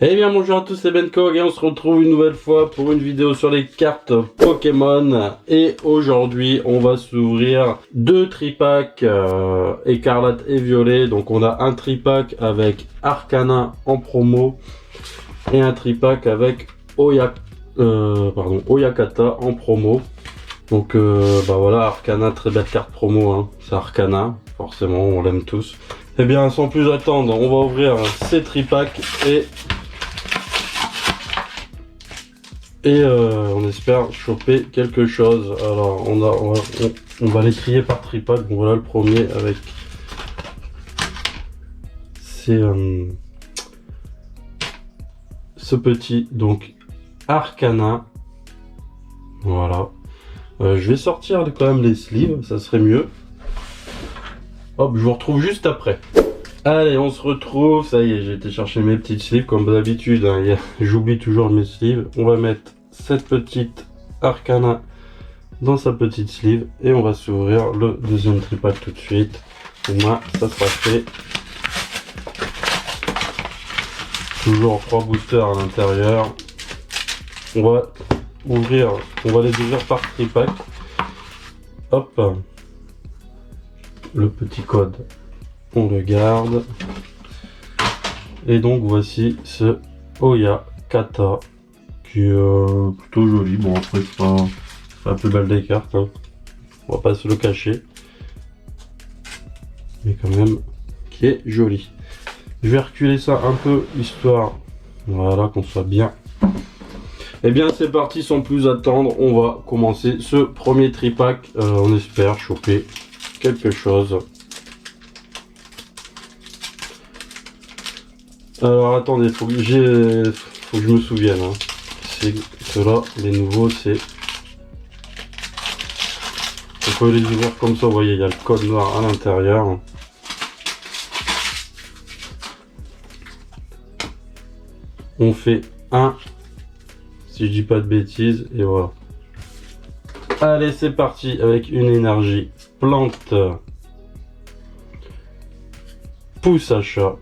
Eh bien bonjour à tous, c'est Benkog et on se retrouve une nouvelle fois pour une vidéo sur les cartes Pokémon. Et aujourd'hui on va s'ouvrir deux tripacks écarlate et violet. Donc on a un tripack avec Arcana en promo et un tripack avec Oyakata en promo. Donc bah voilà, Arcana, très belle carte promo, hein. C'est Arcana, forcément on l'aime tous. Eh bien sans plus attendre, on va ouvrir ces tripacks et on espère choper quelque chose. Alors on va les trier par tripack. Donc voilà le premier avec ce petit donc Arcana. Voilà. Je vais sortir quand même les sleeves, ça serait mieux. Hop, je vous retrouve juste après. Allez, on se retrouve, ça y est, j'ai été chercher mes petites sleeves comme d'habitude, hein, j'oublie toujours mes sleeves. On va mettre cette petite Arcana dans sa petite sleeve et on va s'ouvrir le deuxième tripack tout de suite. Au moins, ça sera fait. Toujours 3 boosters à l'intérieur. On va les ouvrir par tripack. Hop, le petit code, on le garde. Et donc voici ce Oyakata qui est plutôt joli. Bon après c'est pas la plus belle des cartes, hein. On va pas se le cacher, mais quand même qui est joli. Je vais reculer ça un peu histoire, voilà, qu'on soit bien. Et bien c'est parti, sans plus attendre, on va commencer ce premier tripack. On espère choper quelque chose. Alors attendez, faut que je me souvienne, hein. C'est ceux-là, les nouveaux, c'est... On peut les ouvrir comme ça, vous voyez, il y a le code noir à l'intérieur. On fait un, si je dis pas de bêtises, et voilà. Allez, c'est parti avec une énergie plante. Pousse à chat.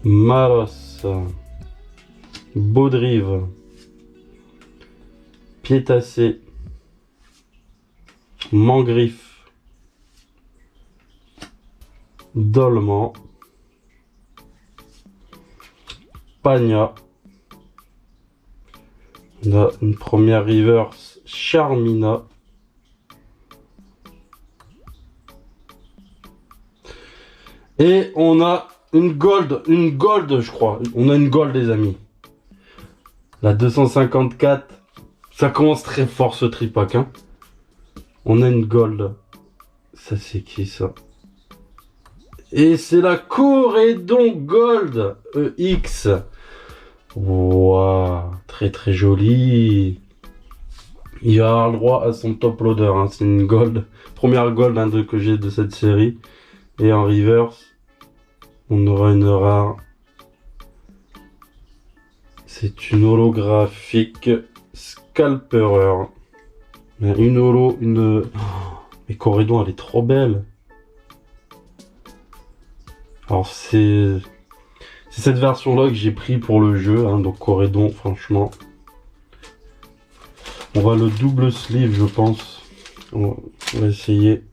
Malos, Baudrive, Piétassé, Mangriffe, Dolman, Pagna. On a une première reverse Charmina. Et on a une gold je crois. On a une gold les amis. La 254. Ça commence très fort ce tripack, hein. On a une gold. Ça c'est qui ça? Et c'est la Corédon Gold EX. Waouh, très très joli. Il va avoir le droit à son top loader, hein. C'est une gold. Première gold, hein, que j'ai de cette série. Et en reverse, on aura une rare. C'est une holographique Scalperer. Une holo, une... Mais Corédon, elle est trop belle. Alors c'est cette version-là que j'ai pris pour le jeu, hein. Donc Corédon, franchement. On va le double sleeve, je pense. On va essayer.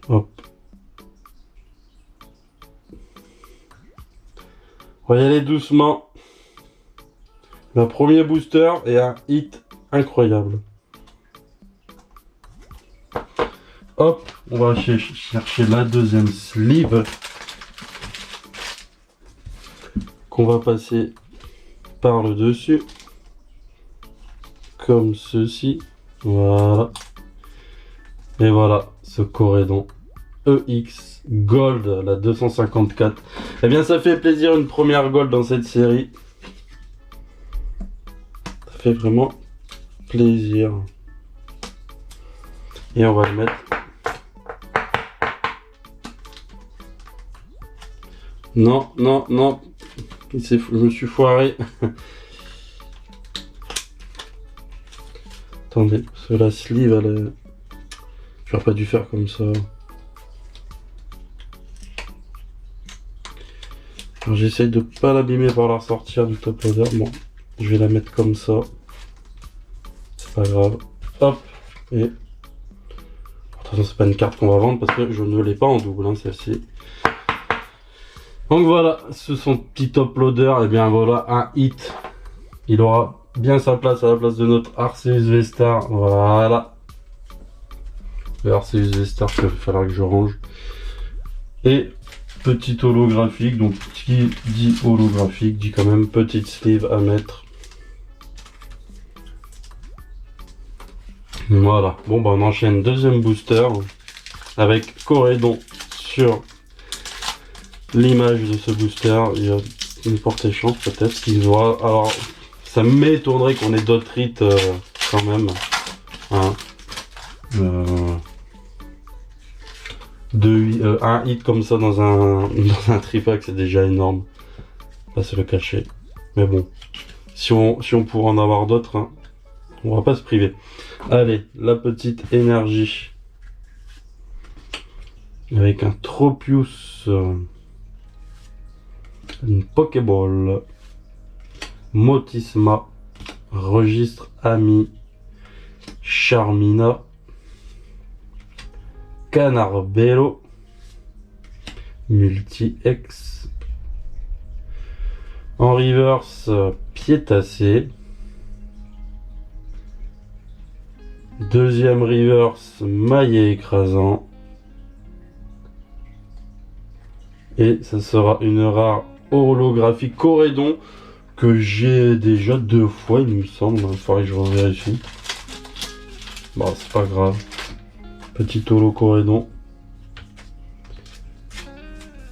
Hop. On va y aller doucement. Un premier booster et un hit incroyable. Hop, on va chercher la deuxième sleeve. Qu'on va passer par le dessus. Comme ceci. Voilà. Et voilà, ce Corédon EX Gold, la 254. Eh bien, ça fait plaisir, une première Gold dans cette série. Ça fait vraiment plaisir. Et on va le mettre. Non, non, non. Je me suis foiré. Attendez, parce que la sleeve, elle est... J'aurais pas dû faire comme ça. Alors j'essaye de pas l'abîmer par la ressortir du top loader. Bon, je vais la mettre comme ça. C'est pas grave. Hop. Et attention, c'est pas une carte qu'on va vendre parce que je ne l'ai pas en double, hein, celle-ci. Donc voilà, ce sont petit top loader. Et bien voilà, un hit. Il aura bien sa place à la place de notre Arceus V-Star. Voilà. Le Arceus V-Star, il va falloir que je range. Et petit holographique. Donc qui dit holographique dit quand même petite sleeve à mettre. Voilà. Bon bah on enchaîne deuxième booster avec Corédon sur l'image de ce booster. Il y a une portée chance peut-être qu'il aura. Alors ça m'étonnerait qu'on ait d'autres hits quand même. Hein. Un hit comme ça dans un tripack, c'est déjà énorme. Pas se le cacher. Mais bon, si on pourrait en avoir d'autres, hein, on va pas se priver. Allez, la petite énergie. Avec un Tropius. Une Pokéball. Motisma. Registre Ami. Charmina. Canarbello. Multi-X. En reverse, Piétacé. Deuxième reverse, Maillet écrasant. Et ça sera une rare holographique Corédon que j'ai déjà 2 fois, il me semble. Il faudrait que je revérifie. Bon, c'est pas grave. Petit holo Corédon.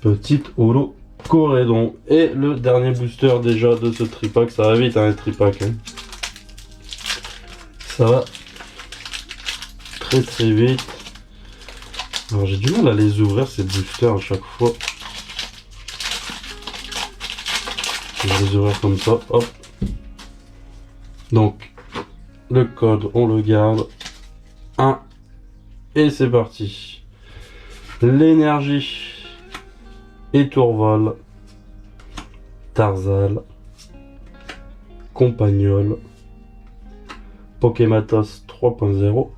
Petite holo Corédon. Et le dernier booster déjà de ce tripack. Ça va vite, hein, les tripack. Hein. Ça va très très vite. Alors j'ai du mal à les ouvrir ces boosters à chaque fois. Je vais les ouvrir comme ça. Hop. Donc le code on le garde. 1. Et c'est parti. L'énergie. Étourvol. Tarzal. Compagnol. Pokématos 3.0.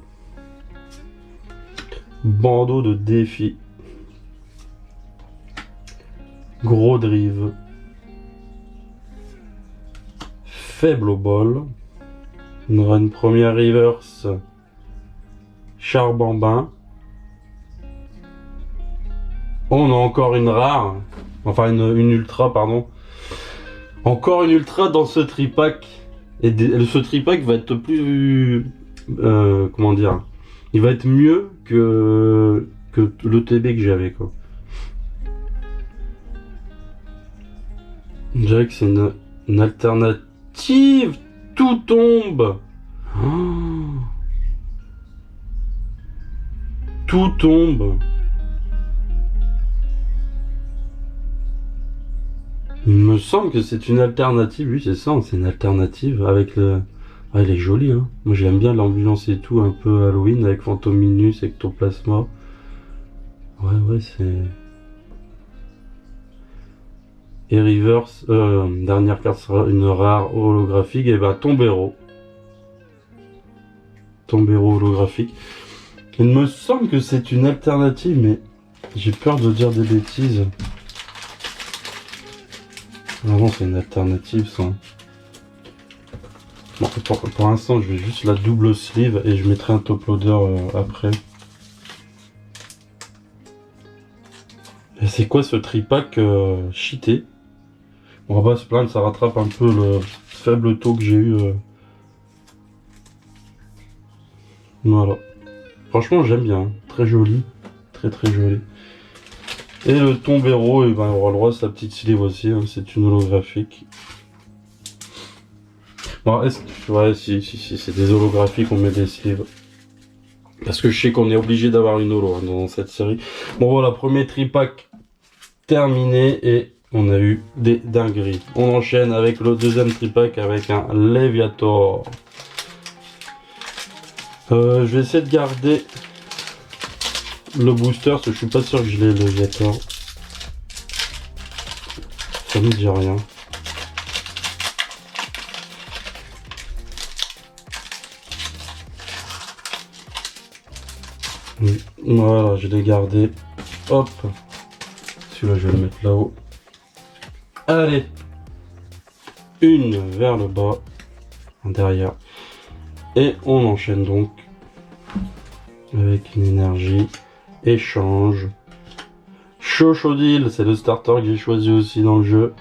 Bandeau de défi. Gros drive. Faible bol. On aura une première reverse. Charbambin. On a encore une rare. Enfin une ultra, pardon. Encore une ultra dans ce tripack. Et ce tripack va être plus... comment dire, il va être mieux que le TB que j'avais, quoi. Je dirais que c'est une alternative. Tout tombe. Oh. Tout tombe. Il me semble que c'est une alternative. Oui, c'est ça, c'est une alternative avec le... Ah, elle est jolie, hein. Moi j'aime bien l'ambulance et tout, un peu Halloween avec Phantominus, Ectoplasma. Ouais, c'est... Et reverse, dernière carte sera une rare holographique, et bah Tombero. Tombero holographique. Il me semble que c'est une alternative, mais j'ai peur de dire des bêtises. Non, c'est une alternative, ça. Bon, pour l'instant, je vais juste la double sleeve et je mettrai un top loader après. Et c'est quoi ce tripack cheaté? On va pas se plaindre, ça rattrape un peu le faible taux que j'ai eu. Voilà. Franchement, j'aime bien. Hein. Très joli. Très très joli. Et le Tombero, et ben, on aura le droit à sa petite sleeve aussi. Hein. C'est une holographique. Bon, ouais, si c'est des holographiques, on met des sleeves. Parce que je sais qu'on est obligé d'avoir une holo hein, dans cette série. Bon voilà, premier tripack terminé et on a eu des dingueries. On enchaîne avec le deuxième tripack avec un Léviator. Je vais essayer de garder le booster, je suis pas sûr que je l'ai le Yator. Ça me dit rien. Voilà, je l'ai gardé. Hop. Celui-là, je vais le mettre là-haut. Allez. Une vers le bas. Derrière. Et on enchaîne donc avec une énergie. Échange. Chochodile, c'est le starter que j'ai choisi aussi dans le jeu.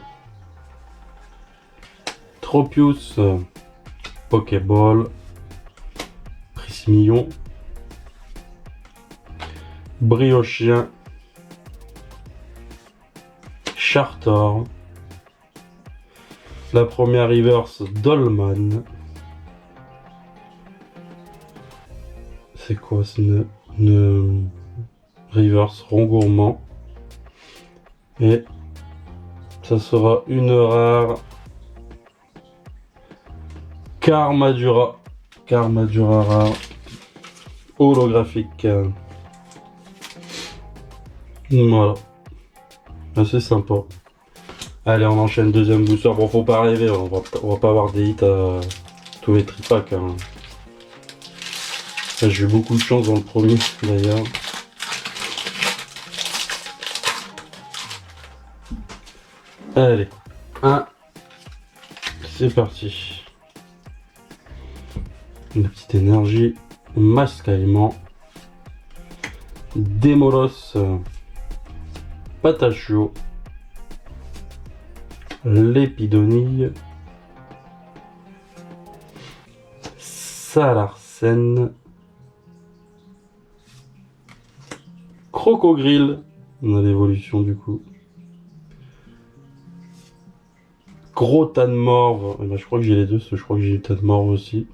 Tropius. Pokéball. Prismillon. Briochien. Chartor. La première reverse Dolman. C'est quoi? C'est une reverse Rongourmand. Et ça sera une rare Karmadura. Karmadura rare. Holographique. Voilà. Assez sympa. Allez, on enchaîne deuxième booster. Bon, faut pas rêver, on va pas avoir des hits à tous les tripacks. Hein. J'ai eu beaucoup de chance dans le premier d'ailleurs. Allez, c'est parti. Une petite énergie, Mascaillement, Démolos, Patachio, Lépidonille, Salarsen, Crocogrill, on a l'évolution du coup. Gros Tanmorve, eh ben, je crois que j'ai les deux, je crois que j'ai eu Tanmorve aussi.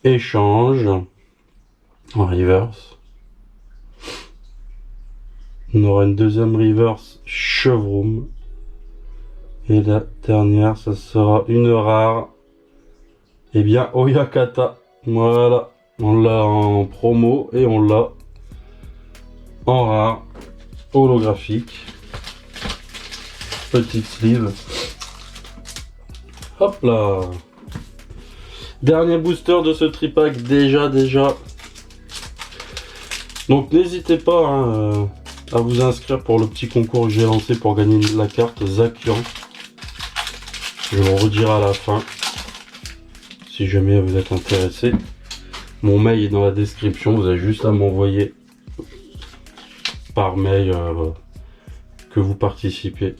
Échange en reverse. On aura une deuxième reverse Chevroom. Et la dernière, ça sera une rare. Eh bien, Oyakata. Voilà. On l'a en promo et on l'a en rare. Holographique. Petite sleeve. Hop là. Dernier booster de ce tripack déjà. Donc n'hésitez pas hein, à vous inscrire pour le petit concours que j'ai lancé pour gagner la carte Zacian. Je vous redirai à la fin. Si jamais vous êtes intéressé. Mon mail est dans la description. Vous avez juste à m'envoyer par mail que vous participez.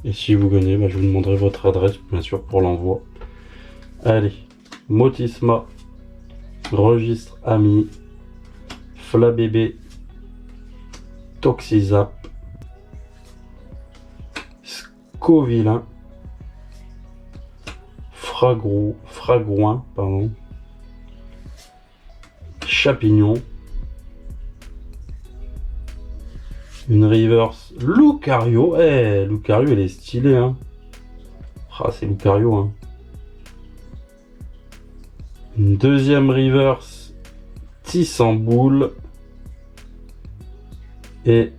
Et si vous gagnez, bah, je vous demanderai votre adresse bien sûr pour l'envoi. Allez. Motisma, Registre Ami, Flabébé, Toxizap, Scovillain, Fragouin, pardon, Chapignon, une reverse Lucario. Eh, Lucario, elle est stylée, hein. Ah, c'est Lucario, hein. Une deuxième reverse Tissamboule. Et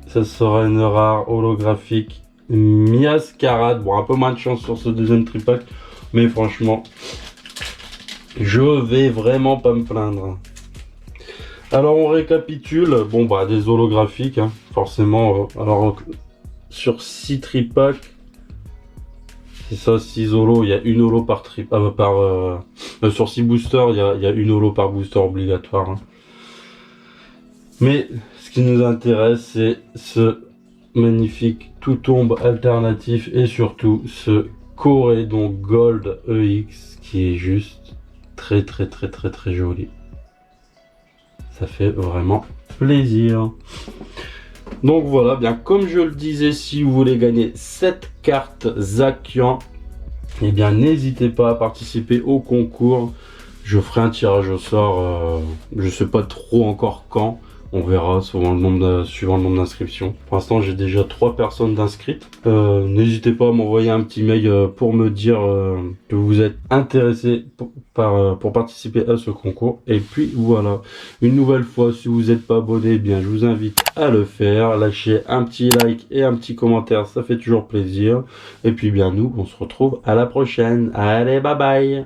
ça sera une rare holographique Miascarade. Bon, un peu moins de chance sur ce deuxième tripack. Mais franchement, je vais vraiment pas me plaindre. Alors on récapitule. Bon bah des holographiques, hein, forcément. Alors sur 6 tripacks. C'est ça, 6 holos, il y a une holo par trip, sur 6 boosters, il y a une holo par booster obligatoire. Hein. Mais ce qui nous intéresse, c'est ce magnifique tout tombe alternatif et surtout ce Corédon Gold EX qui est juste très joli. Ça fait vraiment plaisir. Donc voilà, bien comme je le disais, si vous voulez gagner cette carte Zacian, eh bien n'hésitez pas à participer au concours. Je ferai un tirage au sort, je sais pas trop encore quand, On verra suivant le nombre d'inscriptions. Pour l'instant, j'ai déjà 3 personnes d'inscrites. N'hésitez pas à m'envoyer un petit mail pour me dire que vous êtes intéressé pour participer à ce concours. Et puis voilà, une nouvelle fois, si vous n'êtes pas abonné, eh bien je vous invite à le faire. Lâchez un petit like et un petit commentaire, ça fait toujours plaisir. Et puis bien nous, on se retrouve à la prochaine. Allez, bye bye!